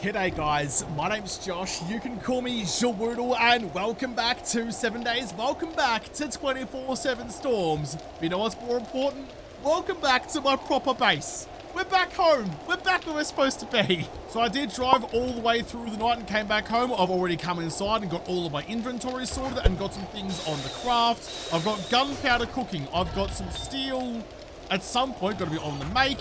G'day guys, my name's Josh, you can call me JaWoodle, and welcome back to 7 days, welcome back to 24/7 storms. But you know what's more important? Welcome back to my proper base. We're back home, we're back where we're supposed to be. So I did drive all the way through the night and came back home. I've already come inside and got all of my inventory sorted and got some things on the craft. I've got gunpowder cooking, I've got some steel at some point, gotta be on the make.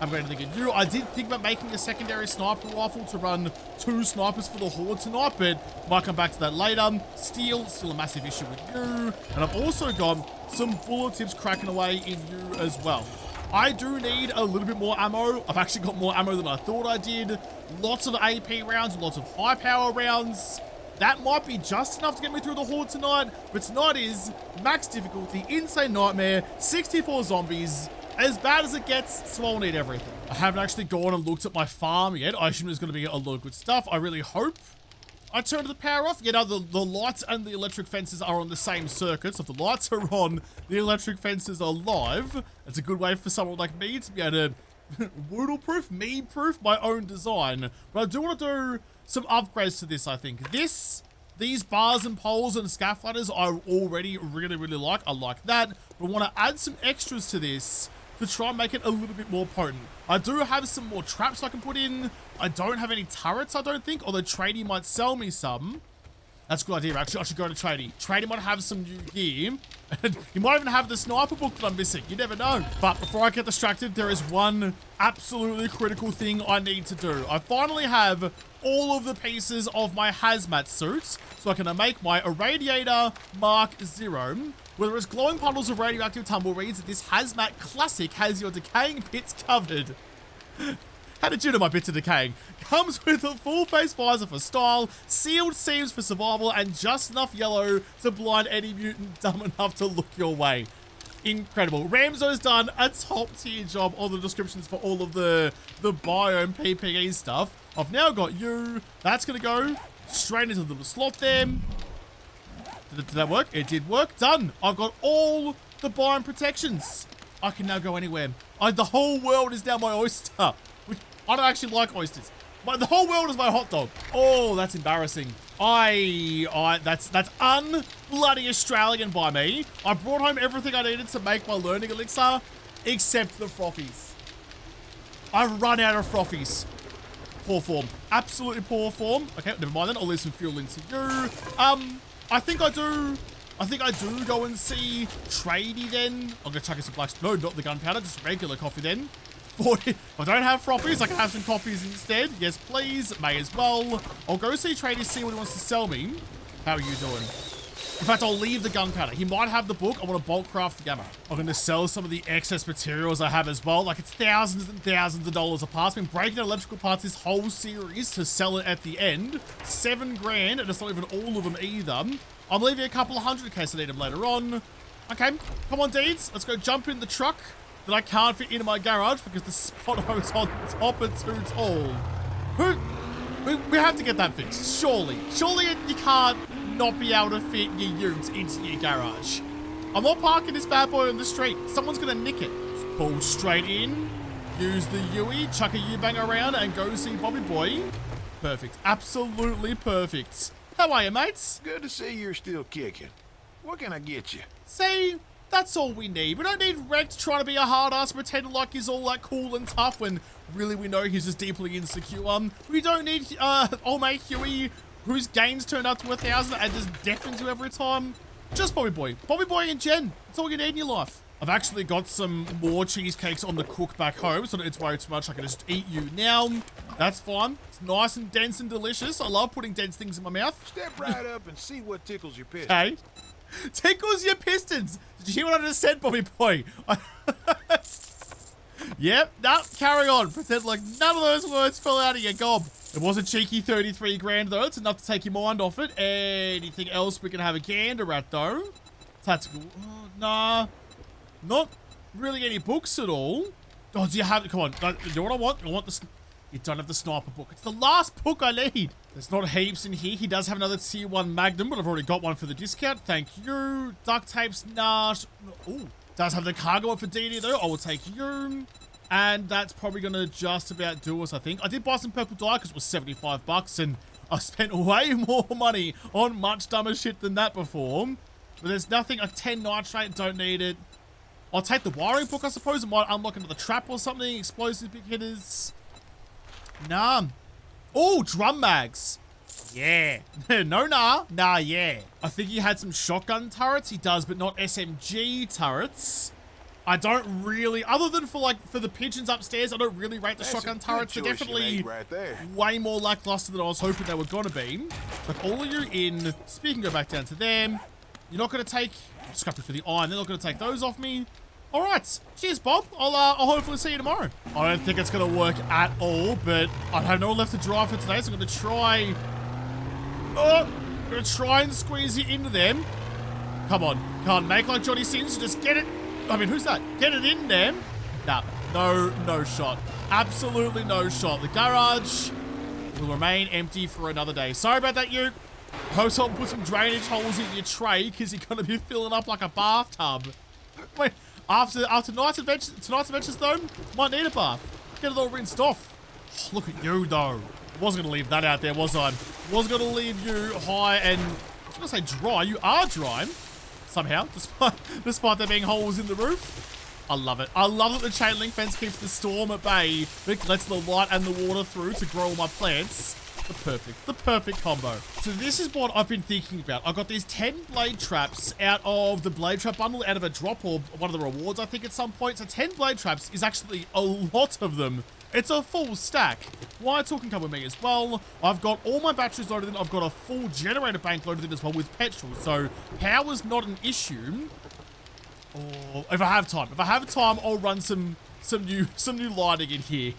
I'm going to think of you. I did think about making a secondary sniper rifle to run 2 snipers for the Horde tonight, but might come back to that later. Steel, still a massive issue with you. And I've also got some bullet tips cracking away in you as well. I do need a little bit more ammo. I've actually got more ammo than I thought I did. Lots of AP rounds, lots of high power rounds. That might be just enough to get me through the Horde tonight, but tonight is max difficulty, insane nightmare, 64 zombies. As bad as it gets, so I'll need everything. I haven't actually gone and looked at my farm yet. I assume there's going to be a lot of good stuff. I really hope I turned the power off. You know, the lights and the electric fences are on the same circuit. So if the lights are on, the electric fences are live. It's a good way for someone like me to be able to Woodle-proof, me-proof my own design. But I do want to do some upgrades to this, I think. These bars and poles and scaffolders I already really like. I like that. But I want to add some extras to this to try and make it a little bit more potent. I do have some more traps I can put in. I don't have any turrets, I don't think, although Tradie might sell me some. That's a good idea, actually. I should go to Tradie. Tradie might have some new gear. And he might even have the sniper book that I'm missing. You never know. But before I get distracted, there is one absolutely critical thing I need to do. I finally have all of the pieces of my hazmat suits, so I can make my Irradiator Mark 0. Whether it's glowing puddles of radioactive tumbleweeds, this hazmat classic has your decaying bits covered. How did you know my bits are decaying? Comes with a full face visor for style, sealed seams for survival, and just enough yellow to blind any mutant dumb enough to look your way. Incredible. Ramsay's done a top tier job on the descriptions for all of the biome PPE stuff. I've now got you. That's going to go straight into the little slot there. Did that work? It did work. Done. I've got all the biome protections. I can now go anywhere. The whole world is now my oyster. Which, I don't actually like oysters. But the whole world is my hot dog. Oh, that's embarrassing. That's un-bloody Australian by me. I brought home everything I needed to make my learning elixir, except the frothies. I've run out of frothies. Poor form. Absolutely poor form. Okay, never mind then. I'll leave some fuel into you. I think I do go and see Tradie then. I'm gonna chuck in some blacks. No, not the gunpowder, just regular coffee then. If I don't have frothies, I can have some coffees instead. Yes, please. May as well. I'll go see Tradie, see what he wants to sell me. How are you doing? In fact, I'll leave the gunpowder. He might have the book. I want to bulk craft the gamma. I'm going to sell some of the excess materials I have as well. Like, it's thousands and thousands of dollars a part. I've been breaking electrical parts this whole series to sell it at the end. 7 grand, and it's not even all of them either. I'm leaving a couple of hundred in case I need them later on. Okay, come on, Deeds. Let's go jump in the truck that I can't fit into my garage because the spot hose on top are too tall. We have to get that fixed, surely. Surely you can't not be able to fit your utes into your garage. I'm not parking this bad boy on the street. Someone's gonna nick it. Just pull straight in, use the Yui, chuck a U-bang around, and go see Bobby Boy. Perfect, absolutely perfect. How are you, mates? Good to see you're still kicking. What can I get you? See, that's all we need. We don't need Rex trying to be a hard ass pretending like he's all like cool and tough when really we know he's just deeply insecure. We don't need old mate Huey, whose gains turn up to 1,000 and just deafens you every time. Just Bobby Boy. Bobby Boy and Jen. That's all you need in your life. I've actually got some more cheesecakes on the cook back home, so I don't need to worry too much. I can just eat you now. That's fine. It's nice and dense and delicious. I love putting dense things in my mouth. Step right up and see what tickles your pistons. Okay. Tickles your pistons. Did you hear what I just said, Bobby Boy? Yep. No, carry on. Pretend like none of those words fell out of your gob. It was a cheeky 33 grand, though. It's enough to take your mind off it. Anything else we can have a gander at, though? Tactical. Nah. Not really any books at all. Oh, do you have it? Come on. You know what I want? I want the... You don't have the sniper book. It's the last book I need. There's not heaps in here. He does have another tier 1 Magnum, but I've already got one for the discount. Thank you. Duct tape's not... Ooh. Does have the cargo one for DD, though. I will take you. And that's probably going to just about do us, I think. I did buy some purple dye because it was 75 bucks, and I spent way more money on much dumber shit than that before. But there's nothing, a 10 nitrate, don't need it. I'll take the wiring book, I suppose. It might unlock another trap or something. Explosive big hitters. Nah. Oh, drum mags. Yeah. No, nah. Nah, yeah. I think he had some shotgun turrets. He does, but not SMG turrets. I don't really, other than for the pigeons upstairs, I don't really rate the shotgun turrets. They're definitely way more lackluster than I was hoping they were going to be. Like, all of you in, speaking, go back down to them. You're not going to take, scrap it for the iron. They're not going to take those off me. All right. Cheers, Bob. I'll hopefully see you tomorrow. I don't think it's going to work at all, but I have no left to drive for today, so I'm going to try. Oh, I'm going to try and squeeze you into them. Come on. Can't make like Johnny Sins. Just get it. I mean, who's that? Get it in there. Nah, no shot. Absolutely no shot. The garage will remain empty for another day. Sorry about that, you. Hope someone put some drainage holes in your tray because you're going to be filling up like a bathtub. Wait, after tonight's adventures, though, might need a bath. Get it all rinsed off. Oh, look at you, though. I wasn't going to leave that out there, was I? Wasn't going to leave you high and, I was going to say dry. You are dry. Somehow, despite there being holes in the roof. I love it. I love that the chain link fence keeps the storm at bay, but lets the light and the water through to grow all my plants. The perfect combo. So this is what I've been thinking about. I got these 10 blade traps out of the blade trap bundle, out of a drop or one of the rewards, I think, at some point. So 10 blade traps is actually a lot of them. It's a full stack. Why talking come with me as well. I've got all my batteries loaded in. I've got a full generator bank loaded in as well with petrol. So power's not an issue. Or if I have time. If I have time, I'll run some new lighting in here.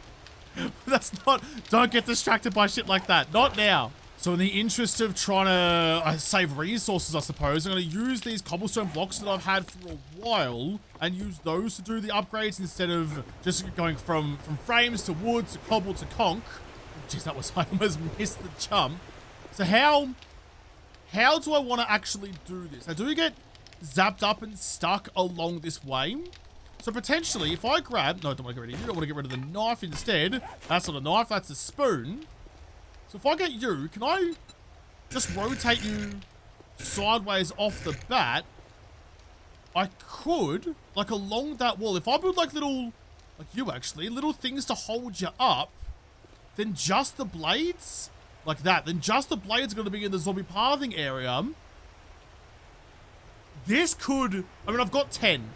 That's not, don't get distracted by shit like that. Not now. So in the interest of trying to save resources, I suppose, I'm going to use these cobblestone blocks that I've had for a while and use those to do the upgrades instead of just going from frames to wood to cobble to conch. Jeez, that was, I almost missed the jump. So how do I want to actually do this? Now, do we get zapped up and stuck along this way? So potentially, if I grab, no, I don't want to get rid of you. I want to get rid of the knife instead. That's not a knife, that's a spoon. So if I get you, can I just rotate you sideways off the bat? I could, like along that wall, if I build like little, like you actually, little things to hold you up, then just the blades, like that, then just the blades are going to be in the zombie pathing area. This could, I mean, I've got 10.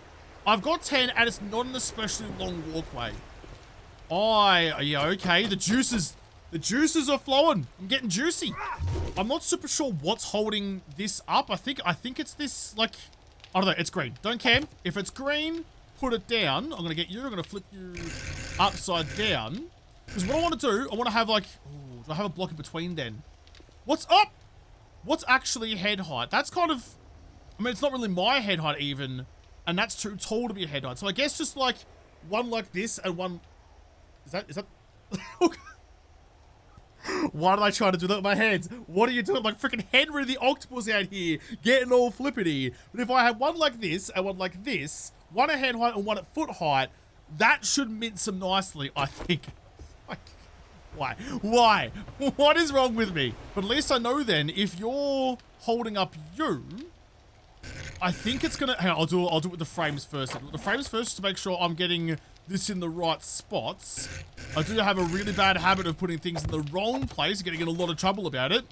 I've got 10 and it's not an especially long walkway. Yeah, okay, the juices are flowing. I'm getting juicy. I'm not super sure what's holding this up. I think it's this, like, I don't know, it's green. Don't camp. If it's green, put it down. I'm going to get you. I'm going to flip you upside down. Because what I want to do, I want to have like, ooh, do I have a block in between then? What's up? What's actually head height? That's kind of, I mean, it's not really my head height even. And that's too tall to be a head height. So I guess just like one like this and one, is that? Why did I try to do that with my hands? What are you doing? Like freaking Henry the Octopus out here, getting all flippity. But if I had one like this and one like this, one at head height and one at foot height, that should mince them nicely, I think. Why? Why? What is wrong with me? But at least I know then, if you're holding up you, I think it's gonna, hang on, I'll do it with the frames first. The frames first to make sure I'm getting this in the right spots. I do have a really bad habit of putting things in the wrong place, getting in a lot of trouble about it.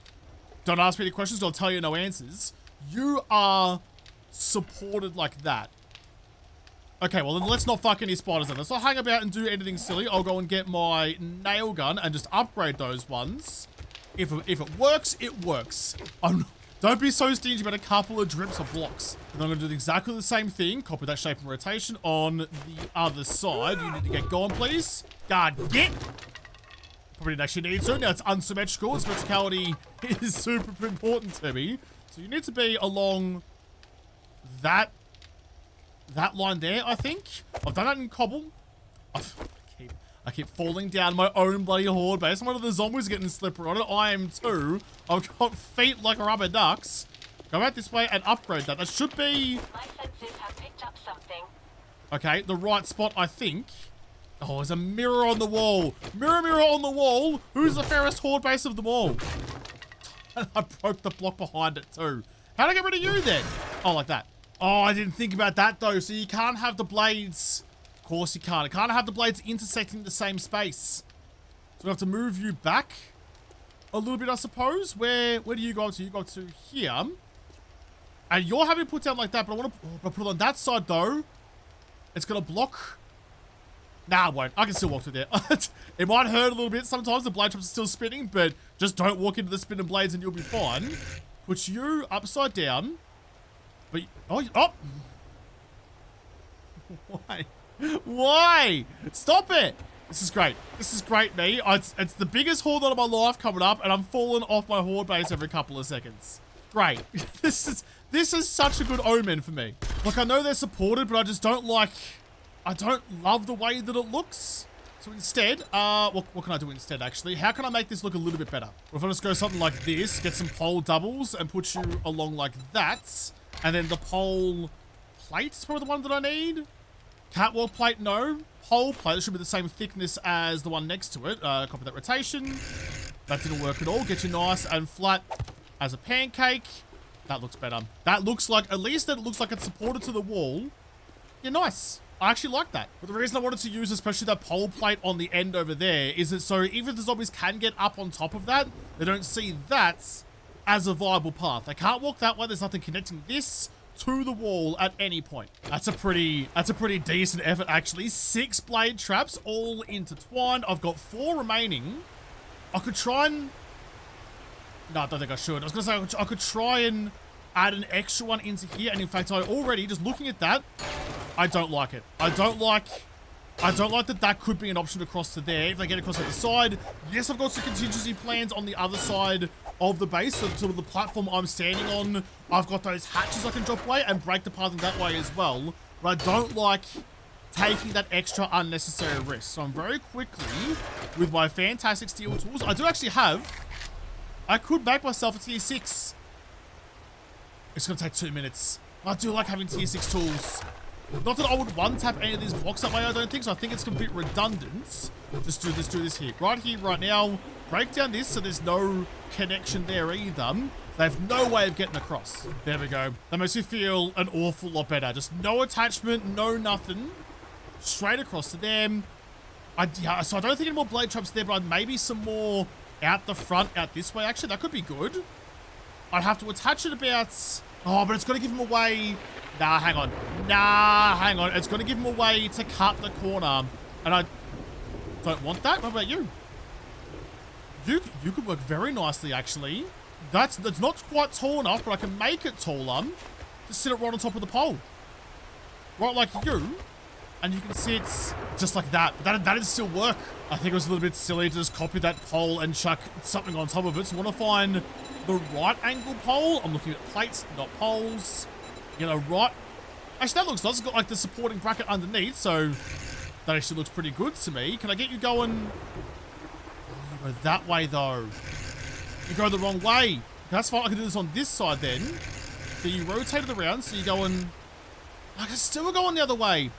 Don't ask me any questions, I'll tell you no answers. You are supported like that. Okay, well then let's not fuck any spiders then. Let's not hang about and do anything silly. I'll go and get my nail gun and just upgrade those ones. If it works, it works. Don't be so stingy about a couple of drips of blocks. And I'm going to do exactly the same thing. Copy that shape and rotation on the other side. You need to get going, please. God, get! Probably didn't actually need to. Now it's unsymmetrical. Symmetricality is super important to me. So you need to be along that line there, I think. I've done that in cobble. I keep falling down my own bloody horde base. One of the zombies getting slippery on it. I am too. I've got feet like rubber ducks. Go out this way and upgrade that. That should be... My senses have picked up something. Okay, the right spot, I think. Oh, there's a mirror on the wall. Mirror, mirror on the wall. Who's the fairest horde base of them all? I broke the block behind it too. How do I get rid of you then? Oh, like that. Oh, I didn't think about that though. So you can't have the blades. Of course you can't. I can't have the blades intersecting the same space. So I have to move you back a little bit, I suppose. Where do you go up to? You go up to here. And you're having to put down like that, but I want to put it on that side though. It's going to block. Nah, it won't. I can still walk through there. It might hurt a little bit sometimes. The blade traps are still spinning, but just don't walk into the spinning blades and you'll be fine. Put you upside down. But, oh. Why? Why? Stop it. This is great. This is great, me. It's the biggest horde of my life coming up, and I'm falling off my horde base every couple of seconds. Great. This is such a good omen for me. Like, I know they're supported, but I just don't like... I don't love the way that it looks. So instead, what can I do instead, actually? How can I make this look a little bit better? Well, if I just go something like this, get some pole doubles and put you along like that, and then the pole plate is probably the one that I need. Catwalk plate, no. Pole plate, it should be the same thickness as the one next to it. Copy that rotation. That didn't work at all. Get you nice and flat as a pancake. That looks better. That looks like, at least that it looks like it's supported to the wall. Yeah, nice. I actually like that. But the reason I wanted to use especially that pole plate on the end over there is that so even if the zombies can get up on top of that, they don't see that as a viable path. They can't walk that way. There's nothing connecting this to the wall at any point. That's a pretty decent effort, actually. 6 blade traps all intertwined. I've got 4 remaining. I could try and... No, I don't think I should. I was going to say I could try and add an extra one into here. And in fact, I already, just looking at that, I don't like it. I don't like that could be an option across to there. If they get across to the side, yes, I've got some contingency plans on the other side of the base. So sort of the platform I'm standing on, I've got those hatches I can drop away and break the pathing that way as well. But I don't like taking that extra unnecessary risk. So I'm very quickly, with my fantastic steel tools, I do actually have, I could make myself a tier 6. It's going to take 2 minutes. I do like having tier 6 tools. Not that I would one-tap any of these blocks that way, I don't think, so I think it's a bit redundant. Just do this here. Right here, right now. Break down this so there's no connection there either. They have no way of getting across. There we go. That makes me feel an awful lot better. Just no attachment, no nothing. Straight across to them. So I don't think any more blade traps there, but maybe some more out the front, out this way. Actually, that could be good. I'd have to attach it about... Oh, but it's going to give him away... Nah, hang on. Nah, hang on. It's going to give him a way to cut the corner. And I don't want that. What about you? You could work very nicely, actually. That's not quite tall enough, but I can make it taller. Just sit it right on top of the pole. Right like you. And you can see it's just like that. But that'd still work. I think it was a little bit silly to just copy that pole and chuck something on top of it. So I want to find the right angle pole. I'm looking at plates, not poles. You know, right. Actually, that looks nice. It's got like the supporting bracket underneath, so that actually looks pretty good to me. Can I get you going? Oh, you go that way, though. You go the wrong way. That's fine. I can do this on this side then. So you rotate it around, so you're going... I can still go on the other way.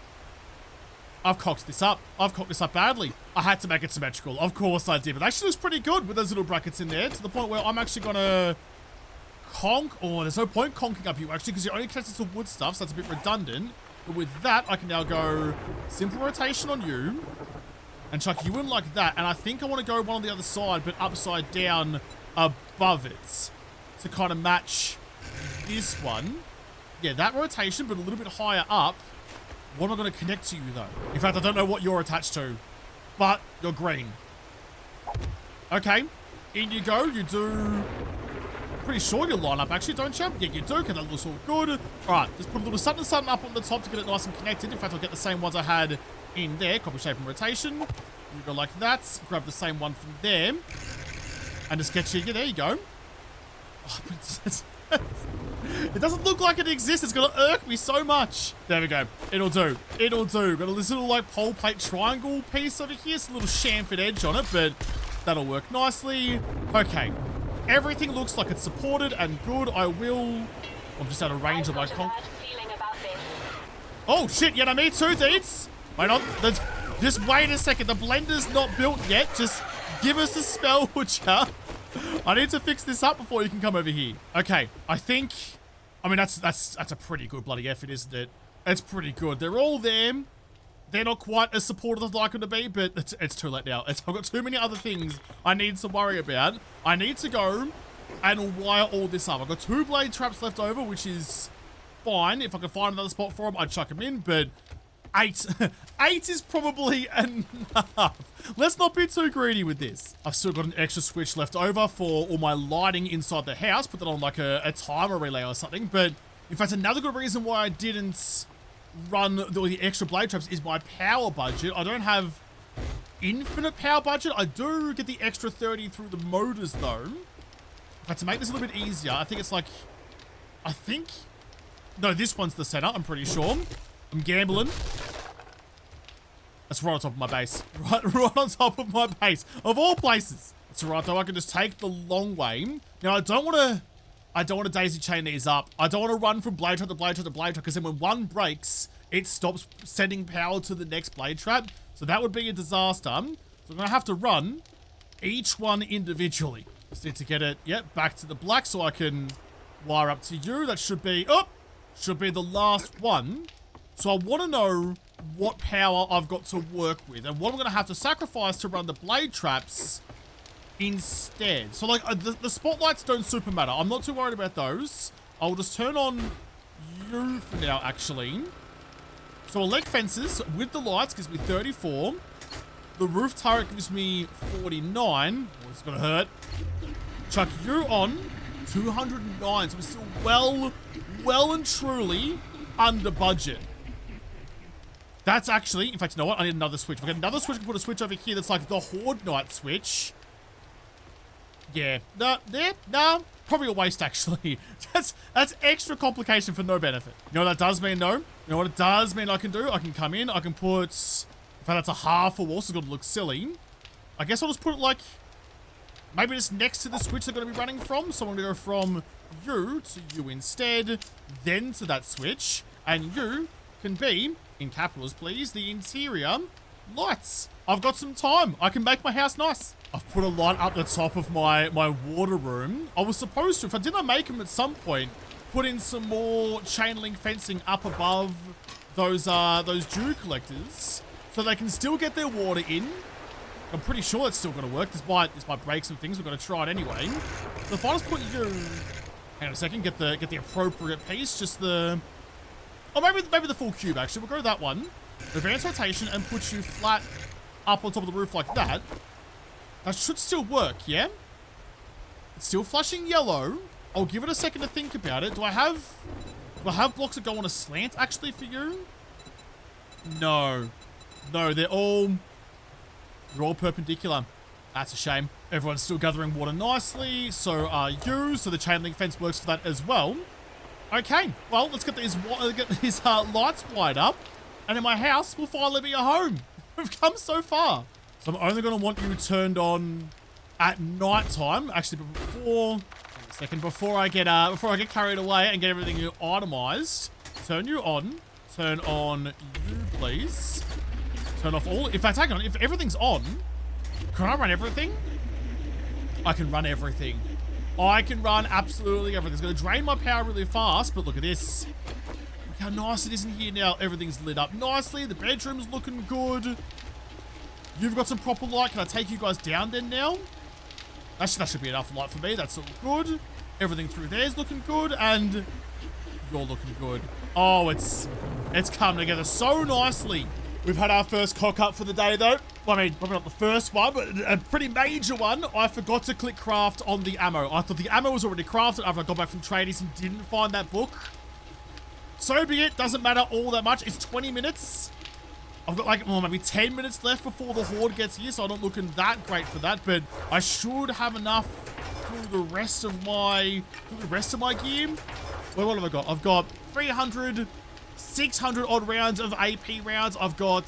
I've cocked this up. I've cocked this up badly. I had to make it symmetrical. Of course I did. But it actually looks pretty good with those little brackets in there, to the point where I'm actually going to... conk. Oh, there's no point conking up you actually because you're only connected to wood stuff, so that's a bit redundant. But with that, I can now go simple rotation on you and chuck you in like that. And I think I want to go one on the other side, but upside down above it to kind of match this one. Yeah, that rotation, but a little bit higher up. What am I going to connect to you though? In fact, I don't know what you're attached to, but you're green. Okay, in you go. You do... Pretty sure you line up actually, don't you? Yeah, you do, because that looks all good. Alright, just put a little something up on the top to get it nice and connected. In fact, I'll get the same ones I had in there. Copy, shape, and rotation. You go like that. Grab the same one from there. And just get you... Yeah, there you go. Oh, it doesn't look like it exists. It's going to irk me so much. There we go. It'll do. It'll do. Got a little like pole plate triangle piece over here. It's a little chamfered edge on it, but that'll work nicely. Okay. Everything looks like it's supported and good. I'm just out of range of my conk. Oh shit, yeah, no, me too, deeds. Wait on. Just wait a second. The blender's not built yet. Just give us a spell, would ya? I need to fix this up before you can come over here. Okay, I think... I mean, that's a pretty good bloody effort, isn't it? It's pretty good. They're all there. They're not quite as supportive as I'd like them to be, but it's too late now. I've got too many other things I need to worry about. I need to go and wire all this up. I've got 2 blade traps left over, which is fine. If I can find another spot for them, I'd chuck them in, but 8. 8 is probably enough. Let's not be too greedy with this. I've still got an extra switch left over for all my lighting inside the house. Put that on like a timer relay or something. But in fact, another good reason why I didn't run the extra blade traps is my power budget. I don't have infinite power budget. I do get the extra 30 through the motors though. But to make this a little bit easier, I think it's like, no, this one's the center, I'm pretty sure. I'm gambling. That's right on top of my base. Right on top of my base. Of all places. That's right though, I can just take the long way. Now I don't want to daisy chain these up. I don't want to run from blade trap to blade trap to blade trap, because then when one breaks, it stops sending power to the next blade trap. So that would be a disaster. So I'm going to have to run each one individually. Just need to get it, yep, back to the black so I can wire up to you. That should be the last one. So I want to know what power I've got to work with and what I'm going to have to sacrifice to run the blade traps instead. So like the spotlights don't super matter. I'm not too worried about those. I'll just turn on you for now, actually. So elect fences with the lights gives me 34. The roof turret gives me 49. Oh, it's going to hurt. Chuck you on 209. So we're still well and truly under budget. That's actually, in fact, you know what? I need another switch. If I get another switch, I can put a switch over here that's like the Horde Night switch. Yeah. No, probably a waste, actually. That's extra complication for no benefit. You know what that does mean, though? You know what it does mean I can do? I can come in, I can put... In fact, that's a half a wall, so it's going to look silly. I guess I'll just put it like... Maybe just next to the switch they're going to be running from. So I'm going to go from you to you instead, then to that switch. And you can be, in capitals please, the interior lights. I've got some time. I can make my house nice. I've put a light up the top of my water room. I was supposed to, if I didn't make them at some point, put in some more chain link fencing up above those dew collectors so they can still get their water in. I'm pretty sure it's still going to work. This might break some things. We're going to try it anyway. So if I just put you... Hang on a second. Get the appropriate piece. Just the... Oh, maybe the full cube, actually. We'll go to that one. Advance rotation and put you flat up on top of the roof like that. That should still work, yeah? It's still flashing yellow. I'll give it a second to think about it. Do I have blocks that go on a slant, actually, for you? No. No, they're all perpendicular. That's a shame. Everyone's still gathering water nicely. So are you. So the chain link fence works for that as well. Okay. Well, let's get these lights wired up. And in my house will finally be a home. We've come so far. So I'm only going to want you turned on at night time. Actually, before I get carried away and get everything itemized, turn you on. Turn on you, please. Turn off all. In fact, hang on. If everything's on, can I run everything? I can run everything. I can run absolutely everything. It's going to drain my power really fast, but look at this. Look how nice it is in here now. Everything's lit up nicely. The bedroom's looking good. You've got some proper light. Can I take you guys down then now? That should be enough light for me. That's all good. Everything through there's looking good, and you're looking good. Oh, it's coming together so nicely. We've had our first cock up for the day, though. Well, I mean, probably not the first one, but a pretty major one. I forgot to click craft on the ammo. I thought the ammo was already crafted after I got back from tradies and didn't find that book. So be it. Doesn't matter all that much. It's 20 minutes. I've got like, maybe 10 minutes left before the Horde gets here, so I'm not looking that great for that, but I should have enough through the rest of my gear. Well, what have I got? I've got 300... 600 odd rounds of AP rounds. I've got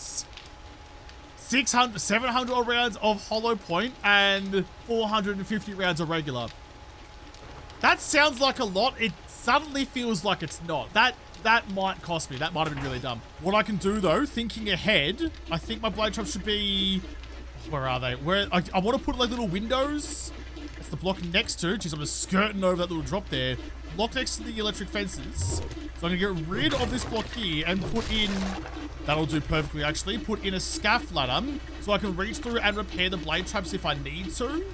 700 odd rounds of hollow point and 450 rounds of regular. That sounds like a lot. It suddenly feels like it's not. That might cost me. That might have been really dumb. What I can do though, thinking ahead, I think my blade traps should be, where are they? Where I want to put like little windows. That's the block next to. Geez, I'm just skirting over that little drop there. Block next to the electric fences. So I'm gonna get rid of this block here and put in, that'll do perfectly actually, put in a scaff ladder so I can reach through and repair the blade traps if I need to.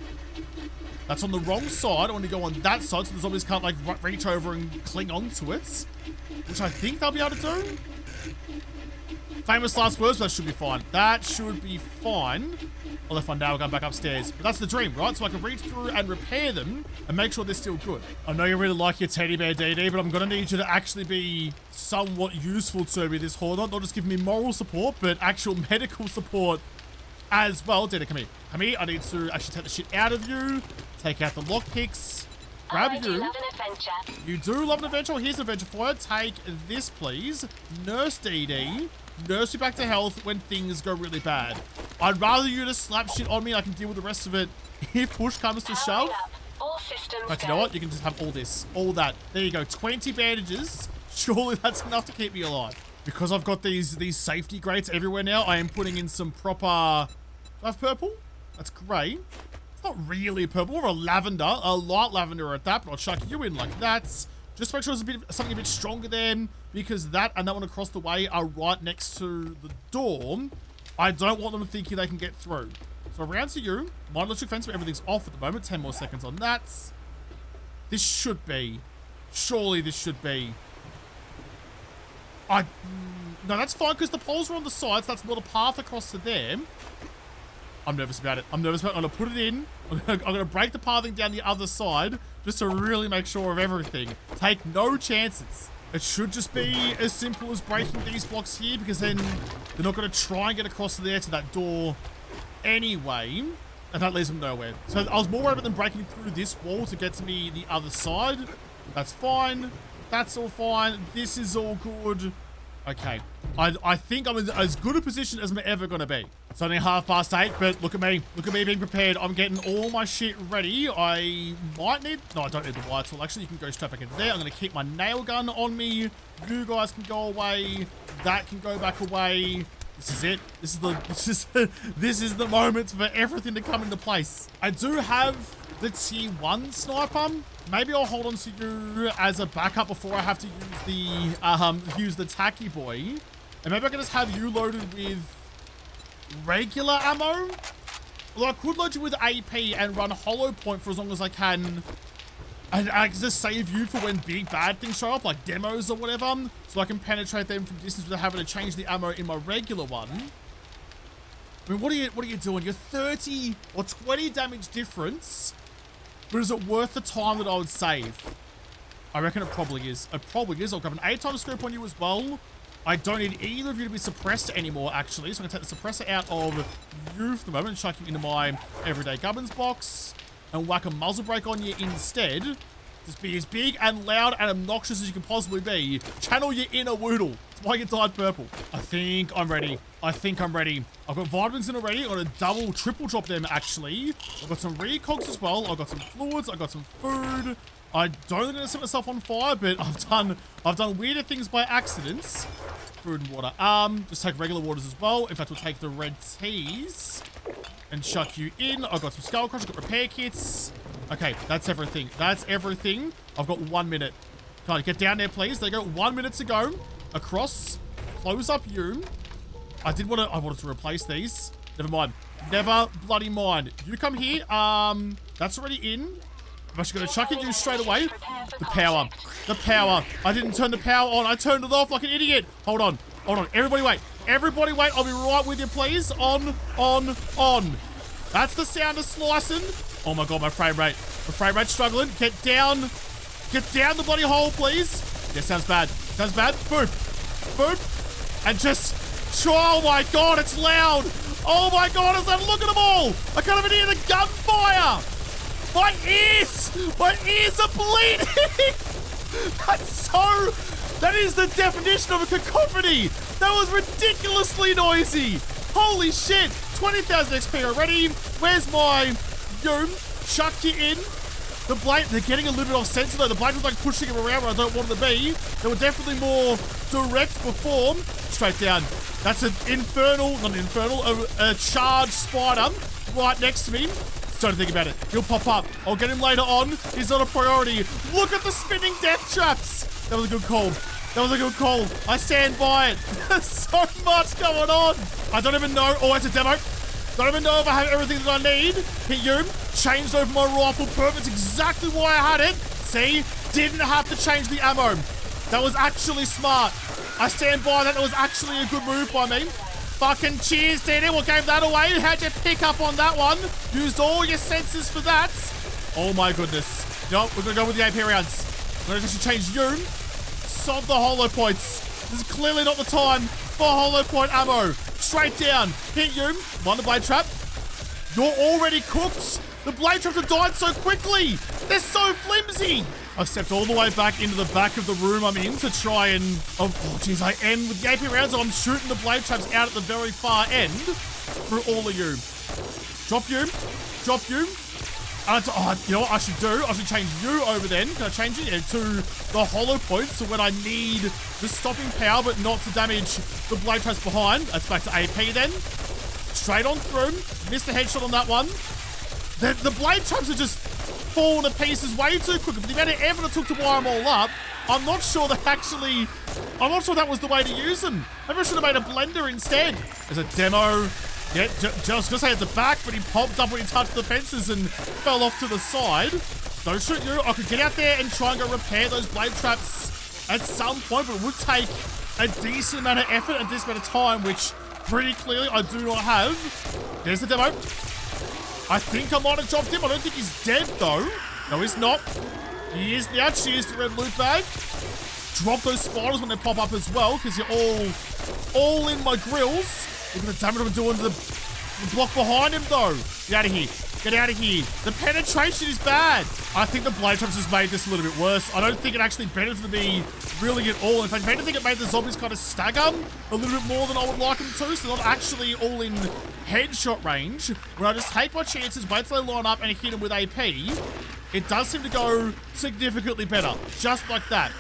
That's on the wrong side. I want to go on that side so the zombies can't like reach over and cling onto it, which I think they'll be able to do. Famous last words, but that should be fine. That should be fine. Well, if I now going back upstairs. But that's the dream, right? So I can reach through and repair them and make sure they're still good. I know you really like your teddy bear, DD, but I'm going to need you to actually be somewhat useful to me this horde. Not just giving me moral support, but actual medical support as well. DD, come here. Come here. I need to actually take the shit out of you. Take out the lockpicks. Grab you. Love an adventure. You do love an adventure. Here's an adventure for you. Take this, please. Nurse DD. Nurse you back to health when things go really bad. I'd rather you just slap shit on me. I can deal with the rest of it if push comes to shove. All systems But you know what? You can just have all this. All that. There you go. 20 bandages. Surely that's enough to keep me alive. Because I've got these safety grates everywhere now, I am putting in some proper... Do I have purple? That's great. It's not really purple. More of a lavender. A light lavender at that, but I'll chuck you in like that. Just make sure there's something a bit stronger then, because that and that one across the way are right next to the door. I don't want them thinking they can get through. So around to you. My electric fence, but everything's off at the moment. 10 more seconds on that. This should be. Surely this should be. No, that's fine, because the poles are on the sides. That's not a path across to there. I'm nervous about it. I'm nervous about it. I'm going to put it in. I'm going to break the pathing down the other side just to really make sure of everything. Take no chances. It should just be as simple as breaking these blocks here, because then they're not going to try and get across there to that door anyway. And that leads them nowhere. So I was more worried about them breaking through this wall to get to me the other side. That's fine. That's all fine. This is all good. Okay. I think I'm in as good a position as I'm ever going to be. It's only 8:30, but look at me. Look at me being prepared. I'm getting all my shit ready. I might need... No, I don't need the wire tool. Actually, you can go straight back into there. I'm going to keep my nail gun on me. You guys can go away. That can go back away. This is it. This is the moment for everything to come into place. I do have the tier 1 sniper. Maybe I'll hold on to you as a backup before I have to use the tacky boy. And maybe I can just have you loaded with regular ammo. Although I could load you with AP and run hollow point for as long as I can. And I can just save you for when big bad things show up, like demos or whatever. So I can penetrate them from distance without having to change the ammo in my regular one. I mean, what are you doing? You're 30 or 20 damage difference. But is it worth the time that I would save? I reckon it probably is. It probably is. I'll grab an 8x scope on you as well. I don't need either of you to be suppressed anymore, actually. So I'm going to take the suppressor out of you for the moment and chuck you into my everyday gubbins box and whack a muzzle brake on you instead. Just be as big and loud and obnoxious as you can possibly be. Channel your inner Woodle. That's why you dyed purple. I think I'm ready. I've got vitamins in already. I'm going to double, triple drop them, actually. I've got some recogs as well. I've got some fluids. I've got some food. I don't think I'm going to set myself on fire, but I've done weirder things by accidents. Food and water. Just take regular waters as well. In fact, we'll take the red teas and chuck you in. I've got some skull crush. I've got repair kits. Okay, that's everything. That's everything. I've got 1 minute. Can I get down there, please? There you go. 1 minute to go. Across. Close up you. I wanted to replace these. Never mind. Never bloody mind. You come here. That's already in. I'm actually going to chuck at you straight away. The power. The power. I didn't turn the power on. I turned it off like an idiot. Hold on. Hold on. Everybody wait. Everybody wait. I'll be right with you, please. On. That's the sound of slicing. Oh my god, my frame rate. My frame rate's struggling. Get down. Get down the bloody hole, please. Yeah, sounds bad. Sounds bad. Boop. Boop. And just... Oh my god, it's loud. Oh my god, look at them all. I can't even hear the gunfire. My ears are bleeding. That is the definition of a cacophony. That was ridiculously noisy. Holy shit. 20,000 XP already. Where's my Chuck you in. They're getting a little bit off center though. The blade was like pushing him around where I don't want them to be. They were definitely more direct before. Straight down. That's an a charged spider right next to me. Don't think about it. He'll pop up. I'll get him later on. He's not a priority. Look at the spinning death traps. That was a good call. That was a good call. I stand by it. There's so much going on. I don't even know. Oh, it's a demo. Don't even know if I have everything that I need. Hit you. Changed over my rifle. Perfect. Exactly why I had it. See? Didn't have to change the ammo. That was actually smart. I stand by that. That was actually a good move by me. Fucking cheers, DD. What gave that away? How'd you pick up on that one? Used all your senses for that. Oh my goodness. Nope, we're gonna go with the AP rounds. We're gonna just change you. Solve the hollow points. This is clearly not the time for hollow point ammo. Straight down. Hit you. One, the blade trap. You're already cooked. The blade traps have died so quickly. They're so flimsy. I stepped all the way back into the back of the room I'm in to try and... Oh, jeez, I am with the AP rounds. I'm shooting the blade traps out at the very far end through all of you. Drop you. Drop you. You know what I should do? I should change you over then. Can I change it? Yeah, to the hollow points. So when I need the stopping power, but not to damage the blade traps behind. That's back to AP then. Straight on through. Missed the headshot on that one. The blade traps are just falling to pieces way too quick. For the amount of effort it took to wire them all up, I'm not sure that was the way to use them. Maybe I should have made a blender instead. There's a demo. Yeah, just gonna say at the back, but he popped up when he touched the fences and fell off to the side. Don't shoot you. I could get out there and try and go repair those blade traps at some point, but it would take a decent amount of effort and a decent amount of time, which pretty clearly I do not have. There's the demo. I think I might have dropped him. I don't think he's dead, though. No, he's not. He is now. Cheers to red loot bag. Drop those spiders when they pop up as well, because you're all in my grills. Look at the damage I'm doing to the block behind him, though. Get out of here. Get out of here. The penetration is bad. I think the blade traps has made this a little bit worse. I don't think it actually benefited me really at all. In fact, if anything, it made the zombies kind of stagger a little bit more than I would like them to, so they're not actually all in headshot range. When I just take my chances, wait till they line up and hit them with AP, it does seem to go significantly better. Just like that.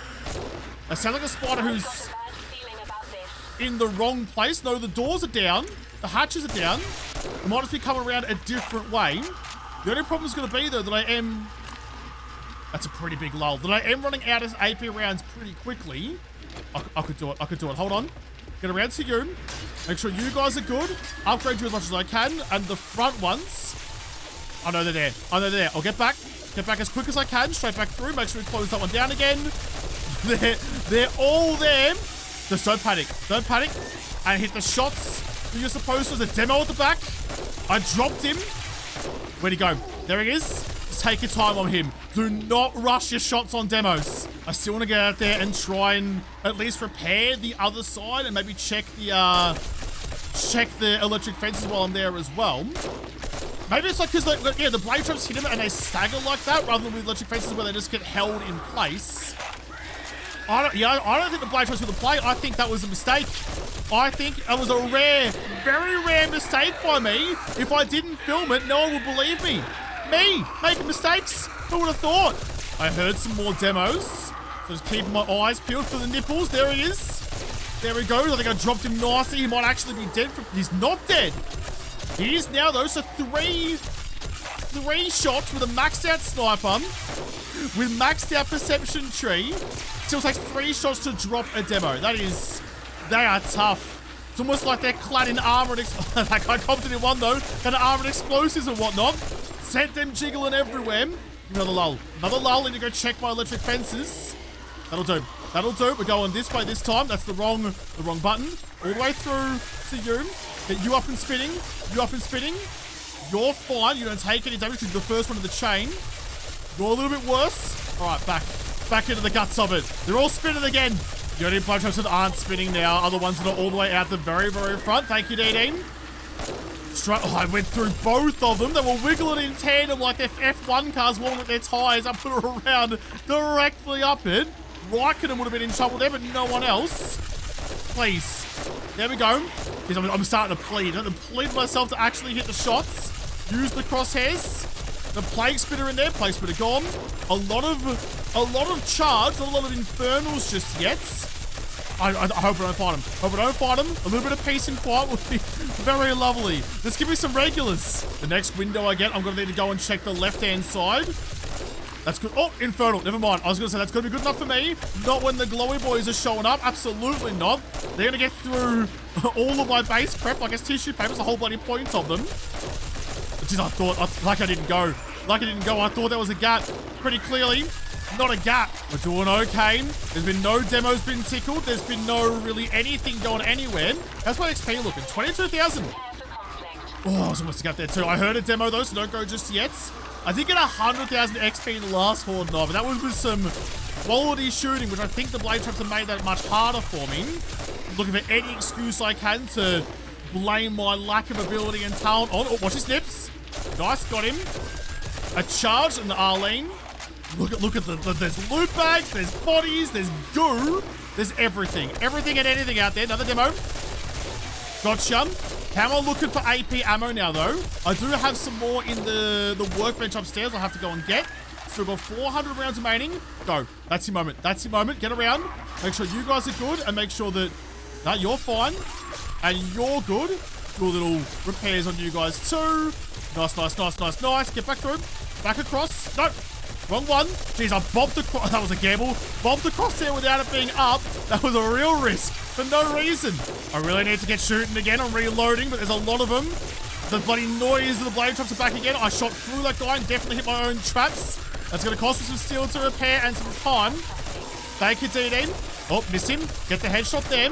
I sound like a spider who's in the wrong place. No, the doors are down. The hatches are down. I might just be coming around a different way. The only problem is going to be, though, that I am... That's a pretty big lull. That I am running out of AP rounds pretty quickly. I could do it. I could do it. Hold on. Get around to you. Make sure you guys are good. Upgrade you as much as I can. And the front ones... I know they're there. I know they're there. I'll get back. Get back as quick as I can. Straight back through. Make sure we close that one down again. They're all there. Just don't panic. Don't panic. And hit the shots that you're supposed to. There's a demo at the back. I dropped him. Where'd he go? There he is. Just take your time on him. Do not rush your shots on demos. I still want to get out there and try and at least repair the other side and maybe check the electric fences while I'm there as well. Maybe it's like because the blade traps hit him and they stagger like that rather than with electric fences where they just get held in place. I don't think the blade traps were the play. I think that was a mistake. I think it was a rare, very rare mistake by me. If I didn't film it, no one would believe me. Me, making mistakes. Who would have thought? I heard some more demos. So just keeping my eyes peeled for the nipples. There he is. There he goes. I think I dropped him nicely. He might actually be dead. He's not dead. He is now, though. So three shots with a maxed out sniper, with maxed out perception tree. Still takes 3 shots to drop a demo. They are tough. It's almost like they're clad in armor and that guy commented in one though, kind of armored explosives and whatnot. Sent them jiggling everywhere. Another lull. Another lull. Need to go check my electric fences. That'll do. That'll do. We're going this way this time. That's the wrong button. All the way through to you. Get you up and spinning. You up and spinning. You're fine. You don't take any damage because you're the first one of the chain. You're a little bit worse. All right, back into the guts of it. They're all spinning again. The only blade traps that aren't spinning now are the ones that are all the way out the very, very front. Thank you, DD. I went through both of them. They were wiggling in tandem like their F1 cars walling with their tires up and around directly up it. Raikkonen would have been in trouble there, but no one else. Please. There we go. I'm starting to plead. I'm pleading myself to actually hit the shots. Use the crosshairs. The plague spitter in there. Plague spitter gone. A lot of charge. Not a lot of infernals just yet. I hope I don't fight him. Hope I don't fight him. A little bit of peace and quiet would be very lovely. Let's give me some regulars. The next window I get, I'm going to need to go and check the left-hand side. That's good. Oh, infernal. Never mind. I was going to say that's going to be good enough for me. Not when the glowy boys are showing up. Absolutely not. They're going to get through all of my base prep. Like it's tissue paper's the whole bloody point of them. Jeez, I thought, like I didn't go. Like I didn't go. I thought there was a gap pretty clearly. Not a gap. We're doing okay. There's been no demos been tickled. There's been no really anything going anywhere. How's my XP looking? 22,000. Oh, I was almost to get there too. I heard a demo though, so don't go just yet. I did get 100,000 XP in the last Horde knob, but that was with some quality shooting, which I think the blade traps have made that much harder for me. I'm looking for any excuse I can to blame my lack of ability and talent on. Oh, watch his nips. Nice, got him. A charge and the Arlene. Look at the there's loot bags, there's bodies, there's goo, there's everything. Everything and anything out there. Another demo. Gotcha. How am I looking for AP ammo now, though? I do have some more in the workbench upstairs I'll have to go and get. So we've got 400 rounds remaining. Go. That's your moment. That's your moment. Get around. Make sure you guys are good and make sure that you're fine and you're good. Do a little repairs on you guys too. Nice, nice, nice, nice, nice. Get back through. Back across. No. Wrong one. Jeez, I bobbed across. That was a gamble. Bobbed across there without it being up. That was a real risk for no reason. I really need to get shooting again. I'm reloading, but there's a lot of them. The bloody noise of the blade traps are back again. I shot through that guy and definitely hit my own traps. That's going to cost me some steel to repair and some time. Thank you, DD. Oh, missed him. Get the headshot there.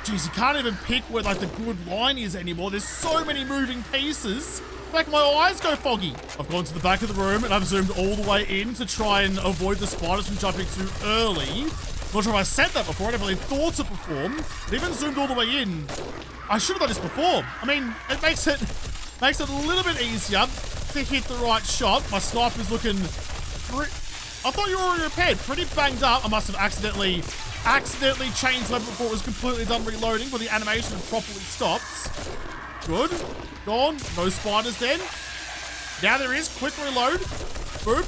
Jeez, you can't even pick where like the good line is anymore. There's so many moving pieces. Like my eyes go foggy. I've gone to the back of the room and I've zoomed all the way in to try and avoid the spiders from jumping too early. Not sure if I said that before. I never really thought it before. But even zoomed all the way in. I should have done this before. I mean, it makes it a little bit easier to hit the right shot. My sniper's looking. I thought you were already repaired. Pretty banged up. I must have accidentally changed weapon before it was completely done reloading, but the animation had properly stopped. Good. Gone. No spiders then. Now there is. Quick reload. Boop.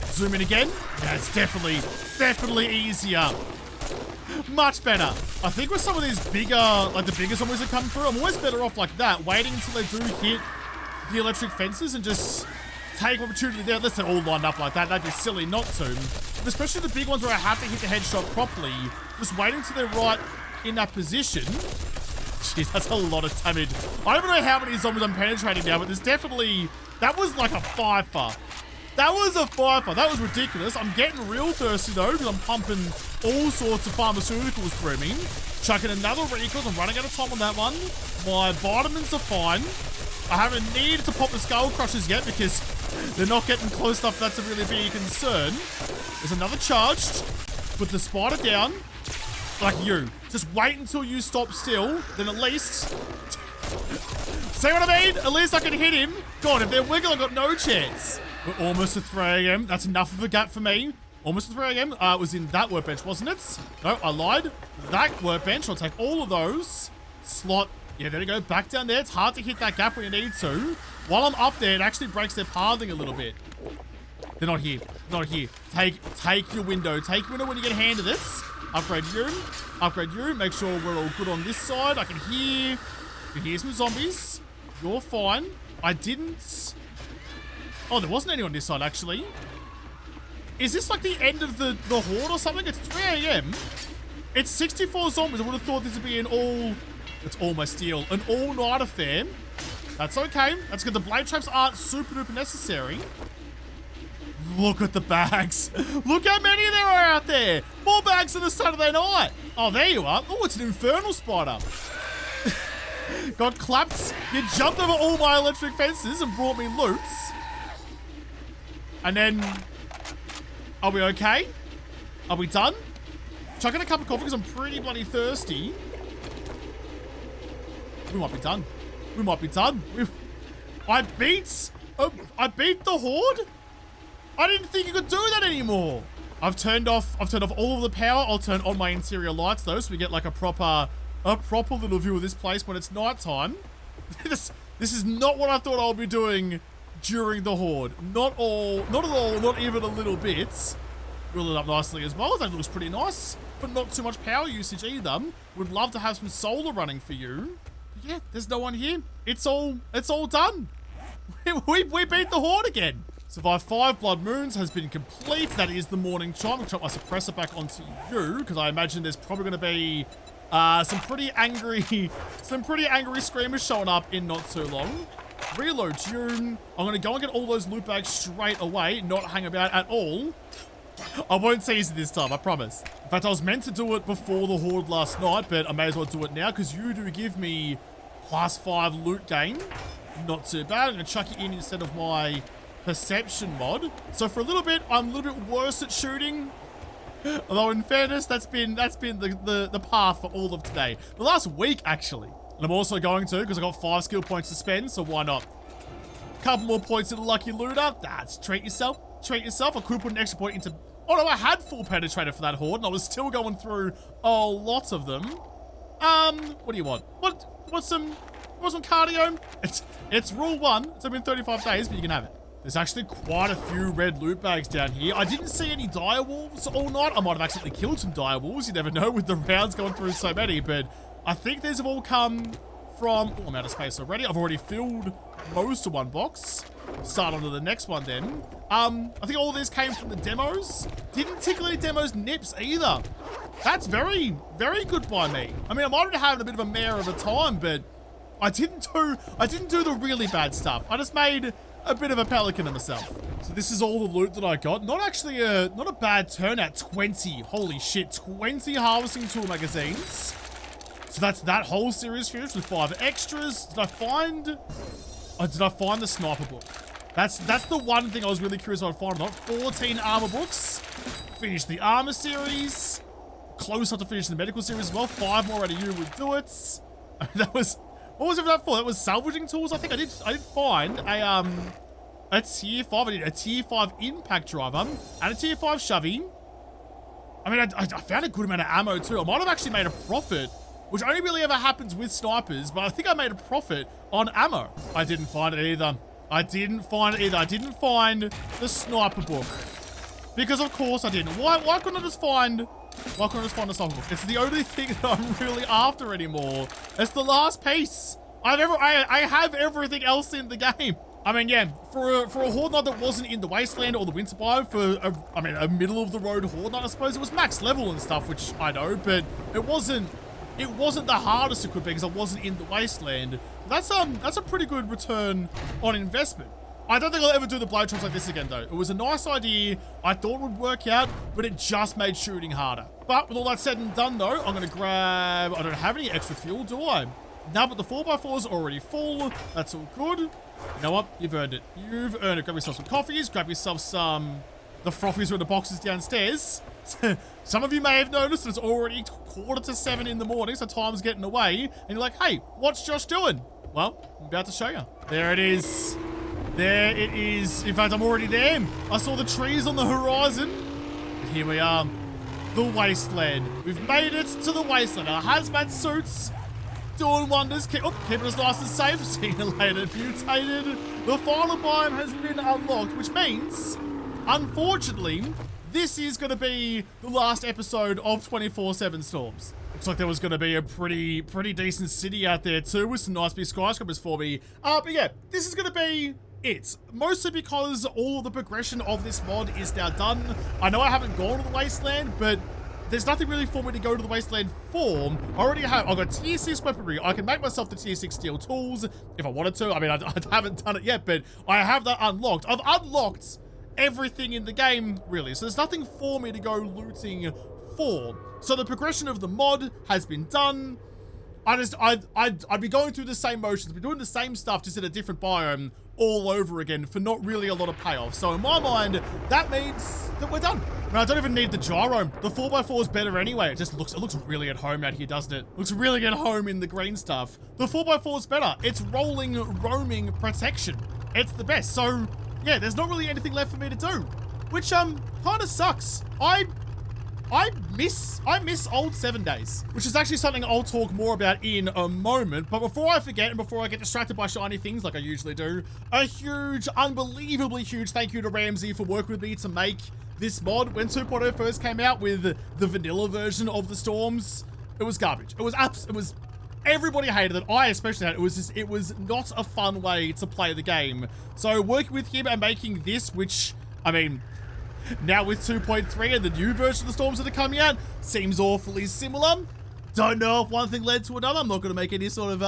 Zoom in again. Yeah, it's definitely easier. Much better. I think with some of these bigger, like the bigger zombies that come through, I'm always better off like that, waiting until they do hit the electric fences and just take opportunity there. Unless they're all lined up like that. That'd be silly not to. But especially the big ones where I have to hit the headshot properly. Just waiting until they're right in that position. Jeez, that's a lot of damage. I don't know how many zombies I'm penetrating now, but there's definitely... That was like a fifer. That was a fifer. That was ridiculous. I'm getting real thirsty, though, because I'm pumping all sorts of pharmaceuticals through me. Chucking another recall. I'm running out of time on that one. My vitamins are fine. I haven't needed to pop the skull crushers yet because they're not getting close enough. That's a really big concern. There's another charged. Put the spider down. Like you. Just wait until you stop still. Then at least... See what I mean? At least I can hit him. God, if they're wiggle, I've got no chance. We're almost at 3 a.m. That's enough of a gap for me. Almost at 3 a.m. It was in that workbench, wasn't it? No, I lied. That workbench. I'll take all of those. Slot. Yeah, there you go. Back down there. It's hard to hit that gap when you need to. While I'm up there, it actually breaks their pathing a little bit. They're not here. Not here. Take your window. Take your window when you get a hand of this. Upgrade you. Upgrade you. Make sure we're all good on this side. I can hear some zombies. You're fine. I didn't... Oh, there wasn't any on this side, actually. Is this like the end of the horde or something? It's 3 a.m. It's 64 zombies. I would have thought this would be an all... It's all my steel. An all-night affair. That's okay. That's good. The blade traps aren't super duper necessary. Look at the bags. Look how many there are out there. More bags than a Saturday night. Oh, there you are. Oh, it's an infernal spider. Got clapped. You jumped over all my electric fences and brought me loot. And then... Are we okay? Are we done? Chucking a cup of coffee because I'm pretty bloody thirsty. We might be done. We might be done. I beat the horde? I didn't think you could do that anymore. I've turned off all of the power. I'll turn on my interior lights though, so we get like a proper little view of this place when it's nighttime. This is not what I thought I would be doing during the Horde. Not at all, not even a little bit. Roll it up nicely as well. That looks pretty nice, but not too much power usage either. Would love to have some solar running for you. But yeah, there's no one here. It's all done. we beat the Horde again. Survive 5 blood moons has been complete. That is the morning chime. I'll chop my suppressor back onto you because I imagine there's probably going to be some pretty angry screamers showing up in not too long. Reload tune. I'm going to go and get all those loot bags straight away, not hang about at all. I won't tease it this time, I promise. In fact, I was meant to do it before the Horde last night, but I may as well do it now because you do give me +5 loot gain. Not too bad. I'm going to chuck it in instead of my perception mod. So for a little bit, I'm a little bit worse at shooting. Although in fairness, that's been the path for all of today. The last week, actually. And I'm also going to, because I got 5 skill points to spend, so why not? Couple more points to the lucky looter. That's treat yourself. Treat yourself. I could put an extra point into... Oh no, I had full penetrator for that Horde, and I was still going through a lot of them. What do you want? What's some cardio? It's rule 1. It's been 35 days, but you can have it. There's actually quite a few red loot bags down here. I didn't see any dire wolves all night. I might have accidentally killed some dire wolves. You never know with the rounds going through so many, but I think these have all come from... Oh, I'm out of space already. I've already filled most of one box. Start on to the next one then. I think all of these came from the demos. Didn't tickle any demos nips either. That's very, very good by me. I mean, I might have been having a bit of a mare of a time, but I didn't do the really bad stuff. I just made a bit of a pelican of myself. So this is all the loot that I got. Not actually not a bad turnout. 20. Holy shit. 20 harvesting tool magazines. So that's that whole series finished with 5 extras. Did I find the sniper book? That's the one thing I was really curious about finding. Not 14 armor books. Finished the armor series. Close up to finish the medical series as well. 5 more out of you would do it. That was... What was it for that for? That was salvaging tools. I think I did find a tier 5. I did a tier 5 impact driver and a tier 5 shovey. I mean, I found a good amount of ammo too. I might have actually made a profit, which only really ever happens with snipers, but I think I made a profit on ammo. I didn't find it either. I didn't find the sniper book. Because of course I didn't. Why couldn't I just find the sniper book? It's the only thing that I'm really after anymore. It's the last piece. I have everything else in the game. I mean, yeah, for a Horde Knight that wasn't in the Wasteland or the Winter Biome, a middle of the road Horde Knight, I suppose it was max level and stuff, which I know, but it wasn't the hardest it could be because I wasn't in the Wasteland. That's a pretty good return on investment. I don't think I'll ever do the blow traps like this again though. It was a nice idea. I thought it would work out, but it just made shooting harder. But with all that said and done though, I'm gonna grab, I don't have any extra fuel, do I? No, but the 4x4 is already full. That's all good. You know what? You've earned it. You've earned it. Grab yourself some coffees. Grab yourself some... The frothies are in the boxes downstairs. Some of you may have noticed that it's already 6:45 in the morning, so time's getting away. And you're like, hey, what's Josh doing? Well, I'm about to show you. There it is. There it is. In fact, I'm already there. I saw the trees on the horizon. And here we are. The Wasteland. We've made it to the Wasteland. Our hazmat suits doing wonders. Keeping us nice and safe. See you later, mutated. The final biome has been unlocked, which means, unfortunately, this is going to be the last episode of 24/7 Storms. Looks like there was going to be a pretty decent city out there too, with some nice big skyscrapers for me. But yeah, this is going to be it. Mostly because all of the progression of this mod is now done. I know I haven't gone to the Wasteland, but there's nothing really for me to go to the Wasteland for. I've got tier 6 weaponry. I can make myself the tier 6 steel tools if I wanted to. I mean, I haven't done it yet, but I have that unlocked. I've unlocked everything in the game, really. So there's nothing for me to go looting for. So the progression of the mod has been done. I'd be going through the same motions, be doing the same stuff, just in a different biome all over again for not really a lot of payoff. So in my mind, that means that we're done. I mean, I don't even need the gyro. The 4x4 is better anyway. It looks really at home out here, doesn't it? Looks really at home in the green stuff. The 4x4 is better. It's rolling, roaming protection. It's the best. So yeah, there's not really anything left for me to do, which kind of sucks. I I miss old 7 days, which is actually something I'll talk more about in a moment. But before I forget and before I get distracted by shiny things like I usually do, a huge, unbelievably huge thank you to Ramsay for working with me to make this mod. When 2.0 first came out with the vanilla version of the storms, it was garbage. It was everybody hated it. I especially hated it. It was not a fun way to play the game. So working with him and making this, which, I mean, now with 2.3 and the new version of the storms that are coming out, seems awfully similar. Don't know if one thing led to another. I'm not going to make any sort of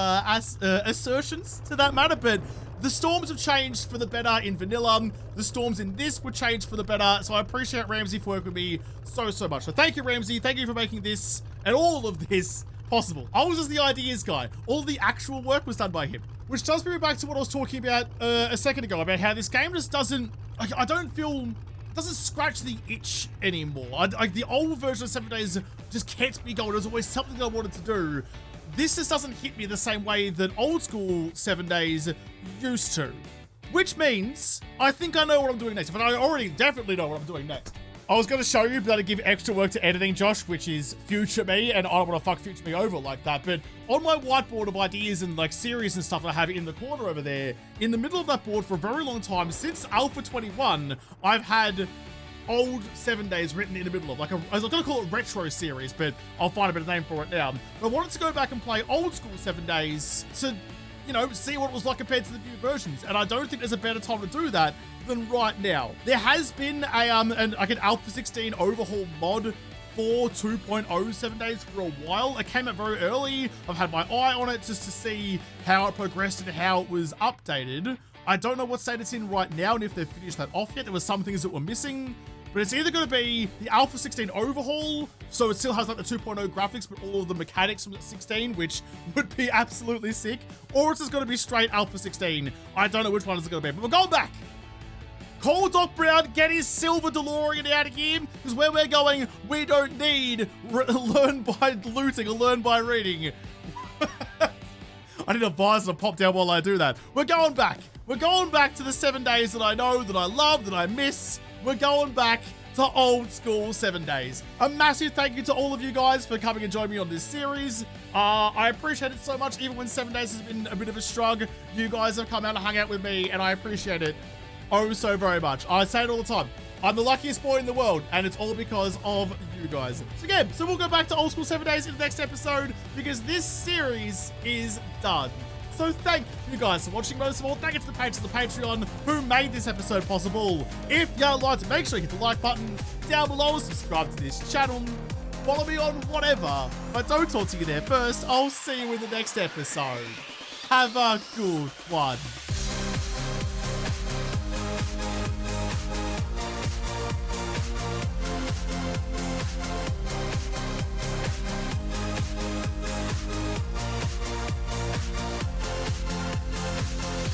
assertions to that matter, but the storms have changed for the better in vanilla. The storms in this would change for the better. So I appreciate Ramsay for working with me so much. So thank you, Ramsay. Thank you for making this and all of this possible. I was just the ideas guy. All the actual work was done by him. Which does bring me back to what I was talking about a second ago, about how this game just doesn't, I don't feel, doesn't scratch the itch anymore. The old version of 7 Days just kept me going. It was always something I wanted to do. This just doesn't hit me the same way that old school 7 Days used to. Which means I think I know what I'm doing next. But I already definitely know what I'm doing next. I was going to show you, but that'd give extra work to editing, Josh, which is future me, and I don't want to fuck future me over like that. But on my whiteboard of ideas and like series and stuff I have in the corner over there, in the middle of that board for a very long time, since Alpha 21, I've had old 7 Days written in the middle of, like, I was going to call it retro series, but I'll find a better name for it now. But I wanted to go back and play old school 7 Days to, you know, see what it was like compared to the new versions. And I don't think there's a better time to do that than right now. There has been an Alpha 16 overhaul mod for 2.0 7 Days for a while. It came out very early. I've had my eye on it just to see how it progressed and how it was updated. I don't know what state it's in right now and if they've finished that off yet. There were some things that were missing, but it's either going to be the Alpha 16 overhaul, so it still has like the 2.0 graphics, but all of the mechanics from the 16, which would be absolutely sick, or it's just going to be straight Alpha 16. I don't know which one it's going to be, but we're going back. Call Doc Brown, get his silver DeLorean out of here, because where we're going, we don't need learn by looting or learn by reading. I need a visor to pop down while I do that. We're going back. We're going back to the 7 Days that I know, that I love, that I miss. We're going back to old school 7 Days. A massive thank you to all of you guys for coming and joining me on this series. I appreciate it so much, even when 7 Days has been a bit of a struggle. You guys have come out and hung out with me, and I appreciate it oh so very much. I say it all the time. I'm the luckiest boy in the world, and it's all because of you guys. So again, we'll go back to old school 7 Days in the next episode, because this series is done. So thank you guys for watching. Most of all, thank you to the patrons of the Patreon who made this episode possible. If you liked it, make sure you hit the like button down below, subscribe to this channel, follow me on whatever. If I don't talk to you there first, I'll see you in the next episode. Have a good one.